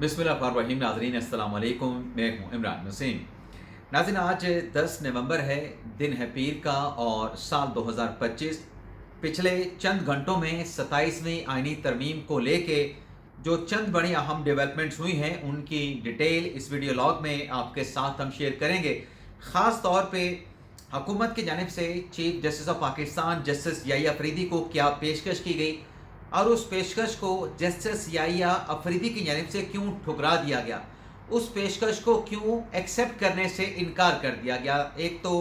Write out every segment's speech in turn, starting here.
बिस्मिल्लाहिर्रहमानिर्रहीम। नाज़रीन अस्सलाम वालेकुम, मैं हूँ इमरान नसीम। नाज़रीन आज 10 नवंबर है, दिन है पीर का और साल 2025। पिछले चंद घंटों में 27वीं आईनी तरमीम को लेके जो चंद बड़ी अहम डेवलपमेंट्स हुई हैं उनकी डिटेल इस वीडियो लॉग में आपके साथ हम शेयर करेंगे। ख़ास तौर पे हुकूमत की जानिब से chief justice of Pakistan justice Yahya Afridi को क्या पेशकश की गई और उस पेशकश को जस्टिस याहिया अफरीदी की जानिब से क्यों ठुकरा दिया गया, उस पेशकश को क्यों एक्सेप्ट करने से इनकार कर दिया गया। एक तो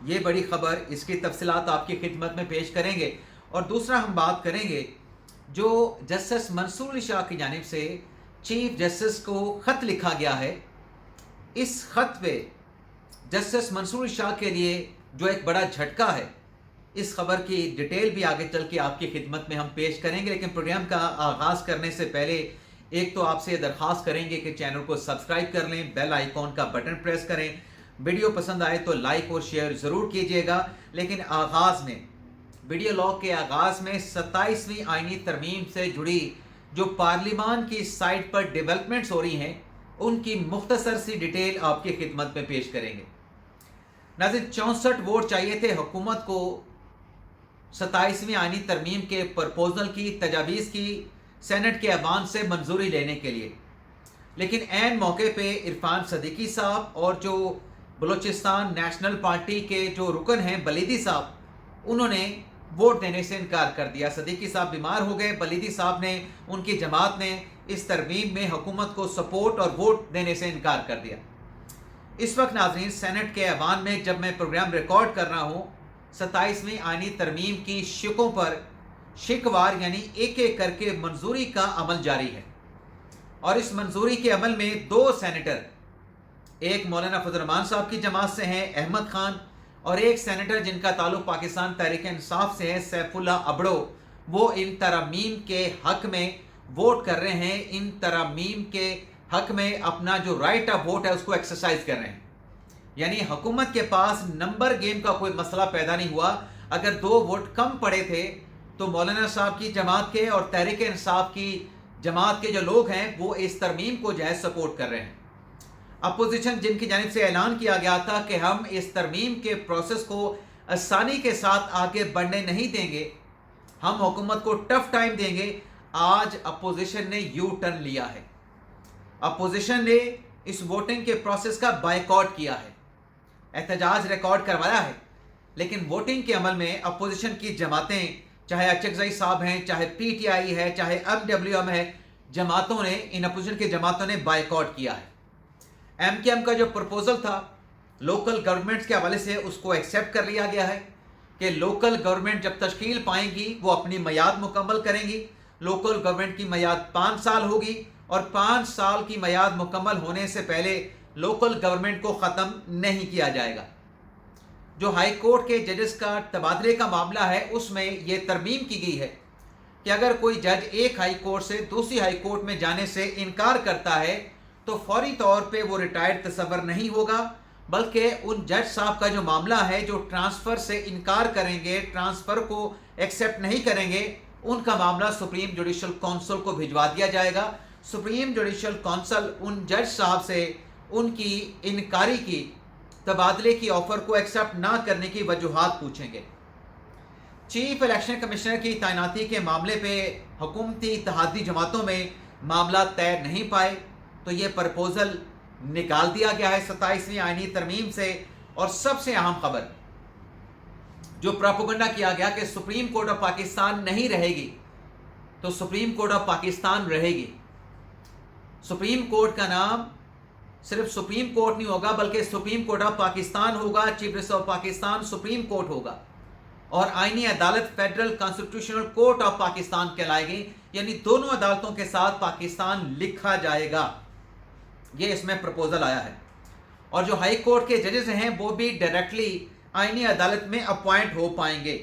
ये बड़ी खबर, इसकी तफसीलात आपकी खिदमत में पेश करेंगे और दूसरा हम बात करेंगे जो जस्टिस मंसूर अली शाह की जानिब से चीफ जस्टिस को ख़त लिखा गया है। इस ख़त पे जस्टिस मंसूर अली शाह के लिए जो एक बड़ा झटका है, इस खबर की डिटेल भी आगे चल के आपकी खिदमत में हम पेश करेंगे। लेकिन प्रोग्राम का आगाज़ करने से पहले एक तो आपसे दरख्वास्त करेंगे कि चैनल को सब्सक्राइब कर लें, बेल आइकॉन का बटन प्रेस करें, वीडियो पसंद आए तो लाइक और शेयर ज़रूर कीजिएगा। लेकिन आगाज़ में, वीडियो लॉग के आगाज़ में 27वीं आईनी तरमीम से जुड़ी जो पार्लिमान की साइट पर डेवलपमेंट्स हो रही हैं उनकी मुख्तसर सी डिटेल आपकी खिदमत में पेश करेंगे। नाज़रीन 64 वोट चाहिए थे हुकूमत को 27वीं आईनी तरमीम के प्रपोजल की तजावीज़ की सेनेट के ऐवान से मंजूरी लेने के लिए, लेकिन ऐन मौके पे इरफान सदीकी साहब और जो बलूचिस्तान नेशनल पार्टी के जो रुकन हैं बलीदी साहब, उन्होंने वोट देने से इनकार कर दिया। सदीकी साहब बीमार हो गए, बलीदी साहब ने, उनकी जमात ने इस तरमीम में हुकूमत को सपोर्ट और वोट देने से इनकार कर दिया। इस वक्त नाज़रीन सेनेट के ऐवान में जब मैं प्रोग्राम रिकॉर्ड कर रहा हूँ, 27वीं आईनी तरमीम की शिकों पर शिकवार यानी एक एक करके मंजूरी का अमल जारी है और इस मंजूरी के अमल में दो सेनेटर, एक मौलाना फजल रहमान साहब की जमात से हैं अहमद खान, और एक सेनेटर जिनका ताल्लुक पाकिस्तान तहरीक इंसाफ से है सैफुल्ला अबड़ो, वो इन तरमीम के हक में वोट कर रहे हैं। इन तरमीम के हक में अपना जो राइट ऑफ वोट है उसको एक्सरसाइज कर रहे हैं। यानी हुकूमत के पास नंबर गेम का कोई मसला पैदा नहीं हुआ। अगर दो वोट कम पड़े थे तो मौलाना साहब की जमात के और तहरीक इंसाफ की जमात के जो लोग हैं वो इस तरमीम को जो है सपोर्ट कर रहे हैं। अपोजिशन जिनकी जानिब से ऐलान किया गया था कि हम इस तरमीम के प्रोसेस को आसानी के साथ आगे बढ़ने नहीं देंगे, हम हुकूमत को टफ टाइम देंगे, आज अपोजिशन ने यू टर्न लिया है। अपोजिशन ने इस वोटिंग के प्रोसेस का बायकॉट किया है, एहतजाज रिकॉर्ड करवाया है। लेकिन वोटिंग के अमल में अपोजिशन की जमातें, चाहे अचकजई साहब हैं, चाहे पीटीआई है, चाहे एमडब्ल्यूएम है, जमातों ने, इन अपोजिशन की जमातों ने बायकॉट किया है। एमकेएम का जो प्रपोजल था लोकल गवर्नमेंट्स के हवाले से, उसको एक्सेप्ट कर लिया गया है कि लोकल गवर्नमेंट जब तश्कील पाएंगी वो अपनी मियाद मुकम्मल करेंगी। लोकल गवर्नमेंट की मियाद 5 साल होगी और 5 साल की मियाद मुकम्मल होने से पहले लोकल गवर्नमेंट को ख़त्म नहीं किया जाएगा। जो हाई कोर्ट के जजेस का तबादले का मामला है उसमें यह तरमीम की गई है कि अगर कोई जज एक हाई कोर्ट से दूसरी हाई कोर्ट में जाने से इनकार करता है तो फौरी तौर पे वो रिटायर्ड तस्वर नहीं होगा, बल्कि उन जज साहब का जो मामला है जो ट्रांसफ़र से इनकार करेंगे, ट्रांसफ़र को एक्सेप्ट नहीं करेंगे, उनका मामला सुप्रीम जुडिशल काउंसिल को भिजवा दिया जाएगा। सुप्रीम जुडिशल काउंसिल उन जज साहब से उनकी इनकारी की तबादले की ऑफर को एक्सेप्ट ना करने की वजूहात पूछेंगे। चीफ इलेक्शन कमिश्नर की तैनाती के मामले पे हुकूमती इत्तेहादी जमातों में मामला तय नहीं पाए तो ये प्रपोजल निकाल दिया गया है 27वीं आईनी तरमीम से। और सबसे अहम खबर जो प्रोपेगेंडा किया गया कि सुप्रीम कोर्ट ऑफ पाकिस्तान नहीं रहेगी तो सुप्रीम कोर्ट ऑफ पाकिस्तान रहेगी। सुप्रीम कोर्ट का नाम सिर्फ सुप्रीम कोर्ट नहीं होगा बल्कि सुप्रीम कोर्ट ऑफ पाकिस्तान होगा, chief justice of Pakistan supreme court होगा और आईनी अदालत federal constitutional court of Pakistan कहलाएगी। यानी दोनों अदालतों के साथ पाकिस्तान लिखा जाएगा, ये इसमें प्रपोजल आया है। और जो हाई कोर्ट के जजेस हैं वो भी डायरेक्टली आईनी अदालत में अपॉइंट हो पाएंगे।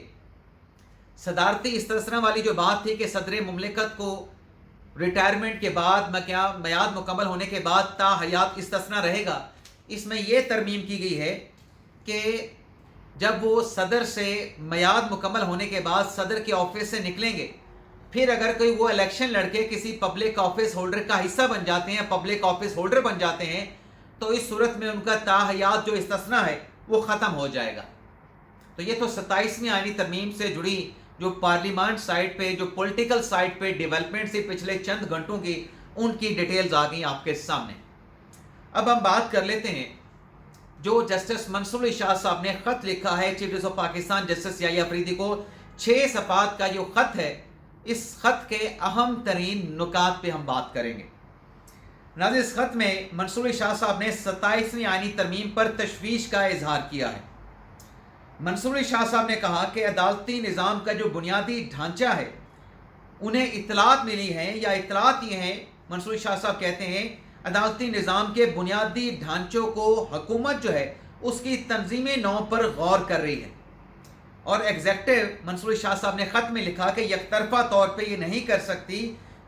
सदारती इस्तेस्ना वाली जो बात थी कि सदर मुमलिकत को रिटायरमेंट के बाद मियाद मुकम्मल होने के बाद ता हयात इस्तेस्ना रहेगा, इसमें यह तरमीम की गई है कि जब वो सदर से मियाद मुकम्मल होने के बाद सदर के ऑफिस से निकलेंगे फिर अगर कोई वो इलेक्शन लड़के किसी पब्लिक ऑफिस होल्डर का हिस्सा बन जाते हैं, पब्लिक ऑफिस होल्डर बन जाते हैं, तो इस सूरत में उनका ताहयात जो इस्तिस्ना है वो ख़त्म हो जाएगा। तो ये तो 27वीं आईनी तरमीम से जुड़ी जो पार्लियामेंट साइड पे, जो पॉलिटिकल साइड पे डेवलपमेंट से पिछले चंद घंटों की, उनकी डिटेल्स आ गई आपके सामने। अब हम बात कर लेते हैं जो जस्टिस मंसूर इरशाद साहब ने ख़त लिखा है chief justice of Pakistan justice Yahya Afridi को। 6 सफ़ात का जो ख़त है, इस ख़त के अहम तरीन नुकात पे हम बात करेंगे। नाज़रीन, इस ख़त में मंसूर इरशाद साहब ने 27वीं आईनी तरमीम पर तशवीश का इजहार किया है। मंसूर इरशाद साहब ने कहा कि अदालती निज़ाम का जो बुनियादी ढांचा है, उन्हें इत्तलात मिली हैं या इत्तलात ये हैं, मंसूर इरशाद साहब कहते हैं अदालती निज़ाम के बुनियादी ढांचों को हुकूमत जो है उसकी तंजीमी नौ पर गौर कर रही है। और एग्जेक्टिव मंसूर इरशाद साहब ने ख़त में लिखा कि यकतरफा तौर पे ये नहीं कर सकती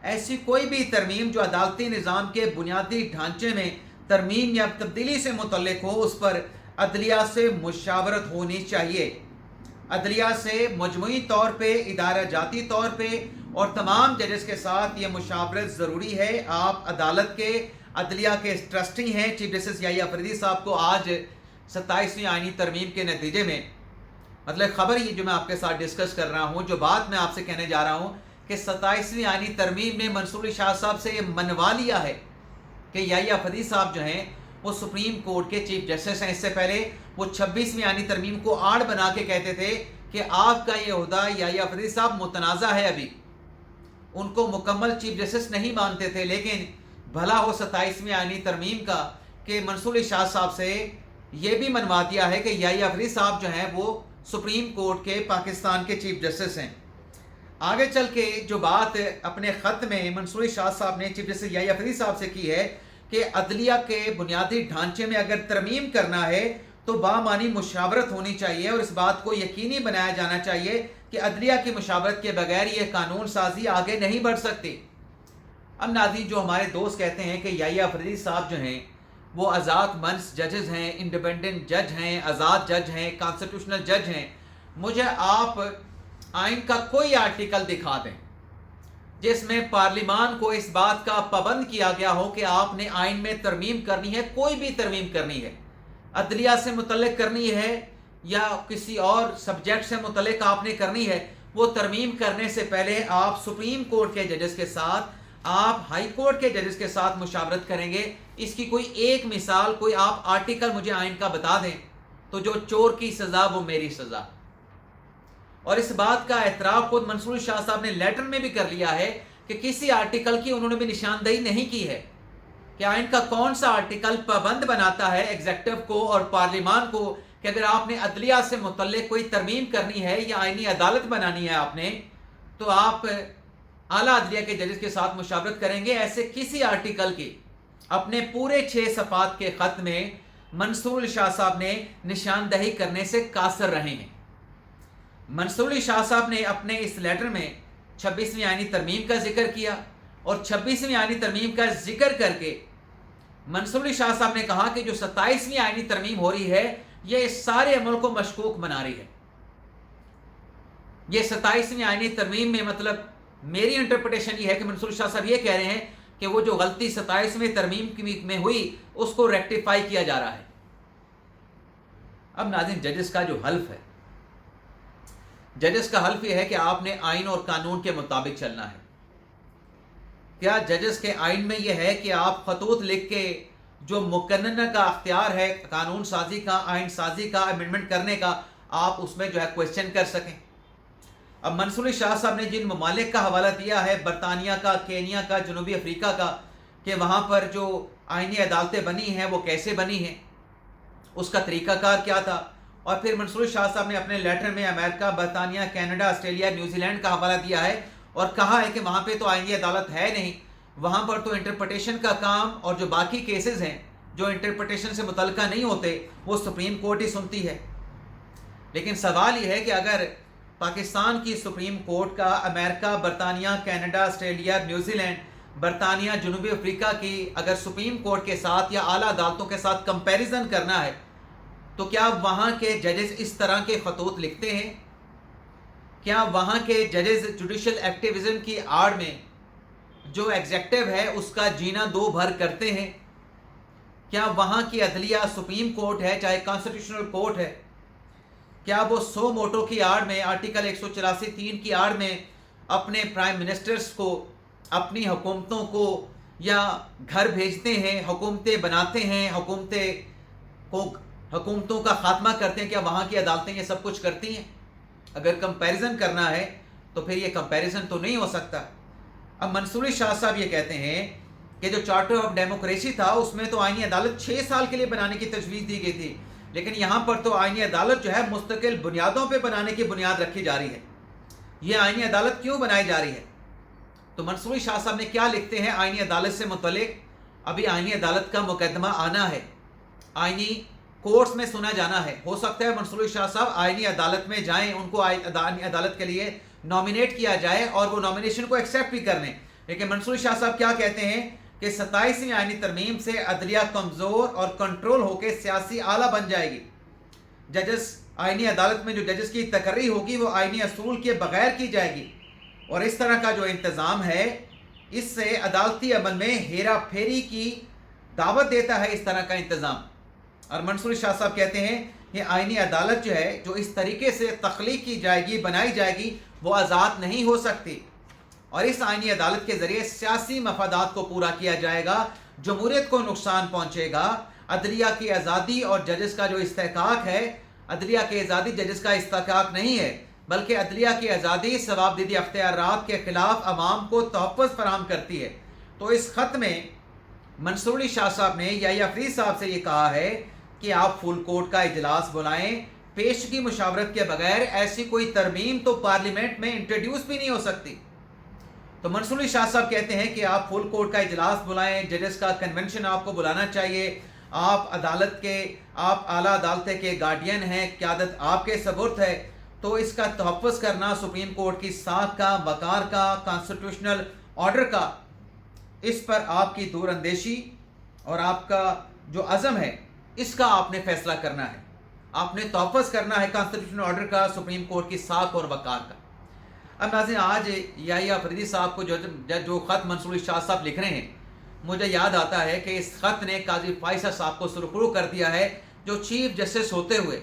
ऐसी कोई भी तरमीम जो अदालती निज़ाम के बुनियादी ढांचे में तरमीम या तब्दीली से मुतल्लिक हो, उस पर अदलिया से मुशावरत होनी चाहिए। अदलिया से मजमूई तौर पे, इदारा जाती तौर पे और तमाम जजेस के साथ ये मुशावरत ज़रूरी है। आप अदालत के, अदलिया के ट्रस्टी हैं। चीफ जस्टिस याहिया अफरीदी साहब को आज 27वीं आईनी तरमीम के नतीजे में, मतलब ख़बर ये जो मैं आपके साथ डिस्कस कर रहा हूँ, जो बात मैं आपसे कहने जा रहा हूँ कि 27वीं आईनी तरमीम ने मंसूर इरशाद साहब से ये मनवा लिया है कि याहिया अफरीदी साहब जो हैं वो सुप्रीम कोर्ट के चीफ जस्टिस हैं। इससे पहले वो 26वीं आईनी तरमीम को आड़ बना के कहते थे कि आपका ये ओहदा याहिया अफरीदी साहब मुतनाज़ा है, अभी उनको मुकम्मल चीफ जस्टिस नहीं मानते थे। लेकिन भला हो 27वीं आईनी तरमीम का कि मंसूर इरशाद साहब से ये भी मनवा दिया है कि याहिया अफरीदी साहब जो हैं वो सुप्रीम कोर्ट के पाकिस्तान के चीफ जस्टिस हैं। आगे चल के जो बात अपने ख़त में मंसूर इरशाद साहब ने चीफ जस्टिस याहिया अफरीदी साहब से की है कि अदलिया के बुनियादी ढांचे में अगर तरमीम करना है तो बामानी मुशावरत होनी चाहिए और इस बात को यकीनी बनाया जाना चाहिए कि अदलिया की मुशावरत के बगैर ये कानून साजी आगे नहीं बढ़ सकती। अब नाज़रीन, जो हमारे दोस्त कहते हैं कि याहिया अफरीदी साहब जो हैं वो आज़ाद मंस जजेस हैं, इंडिपेंडेंट जज हैं, आज़ाद जज हैं, कॉन्स्टिट्यूशनल जज हैं, मुझे आप आइन का कोई आर्टिकल दिखा दें जिसमें पार्लियामान को इस बात का पाबंद किया गया हो कि आपने आइन में तरमीम करनी है, कोई भी तरमीम करनी है, अदलिया से मुतल्लिक करनी है या किसी और सब्जेक्ट से मुतल्लिक आपने करनी है, वो तरमीम करने से पहले आप सुप्रीम कोर्ट के जजेस के साथ, आप हाई कोर्ट के जजेस के साथ मुशावरत करेंगे। इसकी कोई एक मिसाल, कोई आप आर्टिकल मुझे आइन का बता दें तो जो चोर की सज़ा वो मेरी सज़ा। और इस बात का एतराफ़ खुद मंसूर इरशाद साहब ने लेटर में भी कर लिया है कि किसी आर्टिकल की उन्होंने भी निशानदेही नहीं की है कि आइन का कौन सा आर्टिकल पाबंद बनाता है एग्जेक्टिव को और पार्लियामान को कि अगर आपने अदलिया से मुतल्लिक कोई तरमीम करनी है या आइनी अदालत बनानी है आपने, तो आप आला अदलिया के जजेस के साथ मुशावरत करेंगे। ऐसे किसी आर्टिकल की अपने पूरे 6 सफ़ात के ख़त में मंसूर इरशाद साहब ने निशानदेही करने से कासर रहे हैं। मंसूर इरशाद साहब ने अपने इस लेटर में 26वीं आईनी तरमीम का जिक्र किया और 26वीं आईनी तरमीम का जिक्र करके मंसूर इरशाद साहब ने कहा कि जो 27वीं आईनी तरमीम हो रही है ये इस सारे अमल को मशकूक बना रही है। ये 27वीं आईनी तरमीम में, मतलब मेरी इंटरप्रिटेशन ये है कि मंसूर इरशाद साहब ये कह रहे हैं कि वो जो गलती 27वीं तरमीम में हुई उसको रेक्टिफाई किया जा रहा है। अब नाज़रीन, जजेस का जो हल्फ है, जजेस का हल्फ ये है कि आपने आइन और कानून के मुताबिक चलना है। क्या जजेस के आइन में यह है कि आप खतूत लिख के जो मुकन्नन का अख्तियार है कानून साजी का, आइन साजी का, अमेंडमेंट करने का, आप उसमें जो है क्वेश्चन कर सकें? अब मंसूर इरशाद साहब ने जिन ममालिक का हवाला दिया है, बरतानिया का, केनिया का, जनूबी अफ्रीका का, कि वहाँ पर जो आइनी अदालतें बनी हैं वो कैसे बनी हैं, उसका तरीक़ाकार क्या था, और फिर मंसूर इरशाद साहब ने अपने लेटर में अमेरिका, बरतानिया, कनाडा, ऑस्ट्रेलिया, न्यूजीलैंड का हवाला दिया है और कहा है कि वहाँ पे तो आइनी अदालत है नहीं, वहाँ पर तो इंटरप्रिटेशन का काम और जो बाकी केसेस हैं जो इंटरप्रिटेशन से मुतल्लिका नहीं होते वो सुप्रीम कोर्ट ही सुनती है। लेकिन सवाल ये है कि अगर पाकिस्तान की सुप्रीम कोर्ट का अमेरिका, बरतानिया, कनाडा, ऑस्ट्रेलिया, न्यूजीलैंड, बरतानिया, जनूबी अफ्रीका की अगर सुप्रीम कोर्ट के साथ या आला अदालतों के साथ कंपैरिजन करना है तो क्या वहाँ के जजेस इस तरह के खतूत लिखते हैं کیا وہاں کے ججز جوڈیشل ایکٹیویزم کی آڑ میں جو ایگزیکٹو ہے اس کا جینا دو بھر کرتے ہیں؟ کیا وہاں کی عدلیہ سپریم کورٹ ہے چاہے کانسٹیٹیوشنل کورٹ ہے، کیا وہ سو موٹو کی آڑ میں آرٹیکل 184(3) کی آڑ میں اپنے پرائم منسٹرز کو، اپنی حکومتوں کو یا گھر بھیجتے ہیں، حکومتیں بناتے ہیں، حکومتوں کا خاتمہ کرتے ہیں؟ کیا وہاں کی عدالتیں یہ سب کچھ کرتی ہیں؟ اگر کمپیریزن کرنا ہے تو پھر یہ کمپیریزن تو نہیں ہو سکتا۔ اب منصور علی شاہ صاحب یہ کہتے ہیں کہ جو چارٹر آف ڈیموکریسی تھا اس میں تو آئینی عدالت 6 سال کے لیے بنانے کی تجویز دی گئی تھی، لیکن یہاں پر تو آئینی عدالت جو ہے مستقل بنیادوں پہ بنانے کی بنیاد رکھی جا رہی ہے۔ یہ آئینی عدالت کیوں بنائی جا رہی ہے؟ تو منصور علی شاہ صاحب نے کیا لکھتے ہیں آئینی عدالت سے متعلق؟ ابھی آئینی عدالت کا مقدمہ آنا ہے، آئینی کورٹس میں سنا جانا ہے۔ ہو سکتا ہے منصور علی شاہ صاحب آئینی عدالت میں جائیں، ان کو آئینی عدالت کے لیے نامینیٹ کیا جائے اور وہ نامینیشن کو ایکسیپٹ بھی کر لیں، لیکن منصور علی شاہ صاحب کیا کہتے ہیں کہ 27ویں آئینی ترمیم سے عدلیہ کمزور اور کنٹرول ہو کے سیاسی آلہ بن جائے گی۔ ججز آئینی عدالت میں جو ججز کی تقرری ہوگی وہ آئینی اصول کے بغیر کی جائے گی، اور اس طرح کا جو انتظام ہے اس سے عدالتی عمل میں ہیرا پھیری کی دعوت دیتا ہے اس طرح کا انتظام۔ اور منصور شاہ صاحب کہتے ہیں کہ آئینی عدالت جو ہے جو اس طریقے سے تخلیق کی جائے گی، بنائی جائے گی، وہ آزاد نہیں ہو سکتی، اور اس آئینی عدالت کے ذریعے سیاسی مفادات کو پورا کیا جائے گا، جمہوریت کو نقصان پہنچے گا، عدلیہ کی آزادی اور ججز کا جو استحقاق ہے، عدلیہ کی آزادی ججز کا استحقاق نہیں ہے، بلکہ عدلیہ کی آزادی ثوابدیدی اختیارات کے خلاف عوام کو تحفظ فراہم کرتی ہے۔ تو اس خط میں منصور علی شاہ صاحب نے یا فرید صاحب سے یہ کہا ہے کہ آپ فل کورٹ کا اجلاس بلائیں، پیشگی مشاورت کے بغیر ایسی کوئی ترمیم تو پارلیمنٹ میں انٹروڈیوس بھی نہیں ہو سکتی۔ تو منصور علی شاہ صاحب کہتے ہیں کہ آپ فل کورٹ کا اجلاس بلائیں، ججز کا کنونشن آپ کو بلانا چاہیے، آپ اعلیٰ عدالت کے گارڈین ہیں، قیادت آپ کے سپرد ہے، تو اس کا تحفظ کرنا سپریم کورٹ کی ساکھ کا، وقار کا، کانسٹیٹیوشنل آرڈر کا، اس پر آپ کی دور اندیشی اور آپ کا جو عزم ہے اس کا آپ نے فیصلہ کرنا ہے، آپ نے تحفظ کرنا ہے کانسٹیٹیوشنل آرڈر کا، سپریم کورٹ کی ساکھ اور وقار کا۔ اب ناظرین، آج یا فریدی صاحب کو جو خط منصور علی شاہ صاحب لکھ رہے ہیں، مجھے یاد آتا ہے کہ اس خط نے قاضی فائصہ صاحب کو سرخرو کر دیا ہے، جو چیف جسٹس ہوتے ہوئے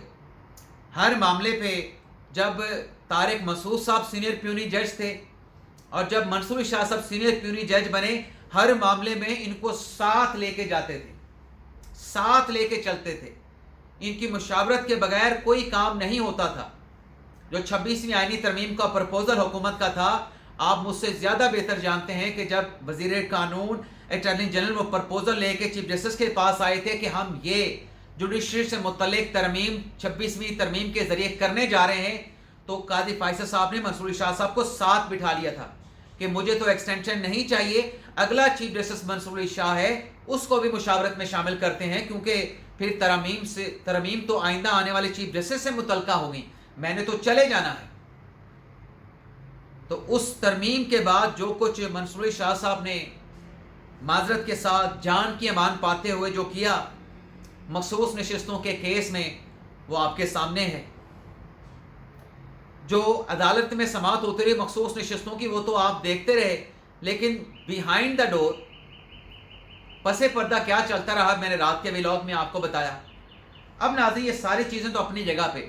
ہر معاملے پہ، جب طارق مسعود صاحب سینئر پیونی جج تھے اور جب منصور علی شاہ صاحب سینئر پیونی جج بنے، ہر معاملے میں ان کو ساتھ لے کے جاتے تھے، ساتھ لے کے چلتے تھے، ان کی مشاورت کے بغیر کوئی کام نہیں ہوتا تھا۔ جو 26ویں آئینی ترمیم کا پرپوزل حکومت کا تھا، آپ مجھ سے زیادہ بہتر جانتے ہیں کہ جب وزیر قانون اٹارنی جنرل وہ پرپوزل لے کے چیف جسٹس کے پاس آئے تھے کہ ہم یہ جوڈیشری سے متعلق ترمیم 26ویں ترمیم کے ذریعے کرنے جا رہے ہیں، تو قاضی فائصہ صاحب نے منصور علی شاہ صاحب کو ساتھ بٹھا لیا تھا کہ مجھے تو ایکسٹینشن نہیں چاہیے، اگلا چیف جسٹس منصور علی شاہ ہے، اس کو بھی مشاورت میں شامل کرتے ہیں، کیونکہ پھر ترمیم تو آئندہ آنے والے چیف جسٹس سے متعلقہ ہوگی، میں نے تو چلے جانا ہے۔ تو اس ترمیم کے بعد جو کچھ منصور علی شاہ صاحب نے معذرت کے ساتھ جان کی امان پاتے ہوئے جو کیا مخصوص نشستوں کے کیس میں، وہ آپ کے سامنے ہے۔ جو عدالت میں سماعت ہوتی رہی مخصوص نشستوں کی، وہ تو آپ دیکھتے رہے، لیکن بیہائنڈ دا ڈور، پسے پردہ کیا چلتا رہا، میں نے رات کے ویلاگ میں آپ کو بتایا۔ اب ناظرین، یہ ساری چیزیں تو اپنی جگہ پہ،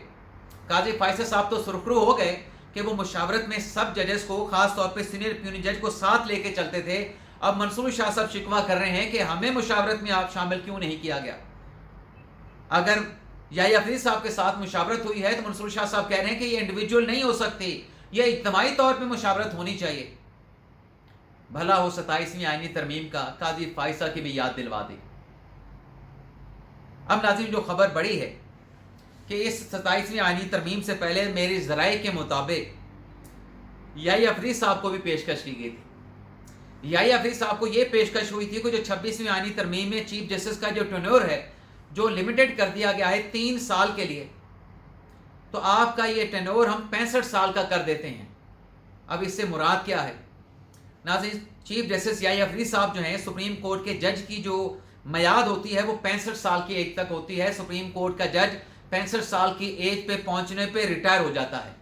قاضی فائصہ صاحب تو سرخرو ہو گئے کہ وہ مشاورت میں سب ججز کو، خاص طور پہ سینئر پیونی جج کو ساتھ لے کے چلتے تھے۔ اب منصور شاہ صاحب شکوہ کر رہے ہیں کہ ہمیں مشاورت میں آپ شامل کیوں نہیں کیا گیا۔ اگر یا فرید صاحب کے ساتھ مشاورت ہوئی ہے تو منصور شاہ صاحب کہہ رہے ہیں کہ یہ انڈیویجول نہیں ہو سکتی، یہ اجتماعی طور پہ مشاورت ہونی چاہیے۔ بھلا ہو 27ویں آئینی ترمیم کا قاضی فائصہ کی بھی یاد دلوا دی۔ اب ناظرین، جو خبر بڑی ہے کہ اس 27ویں آئینی ترمیم سے پہلے میری ذرائع کے مطابق یا فرید صاحب کو بھی پیشکش کی گئی تھی۔ یا فرید صاحب کو یہ پیشکش ہوئی تھی کہ جو 26ویں آئینی ترمیم میں چیف جسٹس کا جو ٹینیور ہے، جو لمیٹڈ کر دیا گیا ہے 3 سال کے لیے، تو آپ کا یہ ٹینیور ہم 65 سال کا کر دیتے ہیں۔ اب اس سے مراد کیا ہے؟ ناظرین، چیف جسٹس یا فرید صاحب جو ہیں، سپریم کورٹ کے جج کی جو میعاد ہوتی ہے وہ 65 سال کی ایج تک ہوتی ہے۔ سپریم کورٹ کا جج 65 سال کی ایج پہ پہنچنے پہ ریٹائر ہو جاتا ہے۔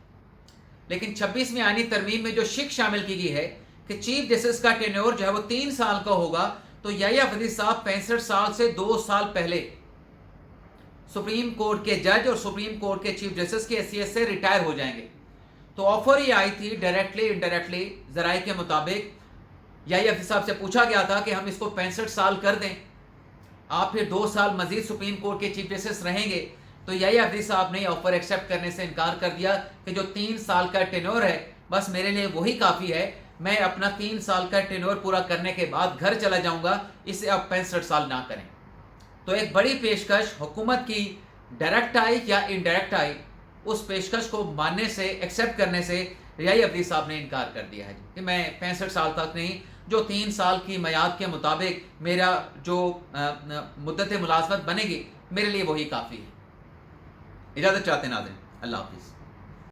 لیکن 26ویں آئینی ترمیم میں جو شک شامل کی گئی ہے کہ چیف جسٹس کا ٹینیور جو ہے وہ 3 سال کا ہوگا، تو یحییٰ فریدی صاحب 65 سال سے 2 سال پہلے سپریم کورٹ کے جج اور سپریم کورٹ کے چیف جسٹس کی حیثیت سے ریٹائر ہو جائیں گے۔ تو آفر یہ آئی تھی ڈائریکٹلی انڈائریکٹلی ذرائع کے مطابق، یحییٰ فریدی صاحب سے پوچھا گیا تھا کہ ہم اس کو 65 سال کر دیں، آپ پھر 2 سال مزید سپریم کورٹ کے چیف جسٹس رہیں گے۔ تو یحییٰ فریدی صاحب نے آفر ایکسیپٹ کرنے سے انکار کر دیا کہ جو 3 سال کا ٹینور ہے بس میرے لیے وہی کافی ہے، میں اپنا 3 سال کا ٹینور پورا کرنے کے بعد گھر چلا جاؤں گا، اسے آپ 65 سال نہ کریں۔ تو ایک بڑی پیشکش حکومت کی ڈائریکٹ آئی یا انڈائریکٹ آئی، اس پیشکش کو ماننے سے، ایکسیپٹ کرنے سے یحییٰ فریدی صاحب نے انکار کر دیا ہے کہ میں 65 سال تک نہیں، جو 3 سال کی میعاد کے مطابق میرا جو مدت ملازمت بنے گی میرے لیے وہی کافی ہے۔ اجازت چاہتے ہیں ناظرین، اللہ حافظ۔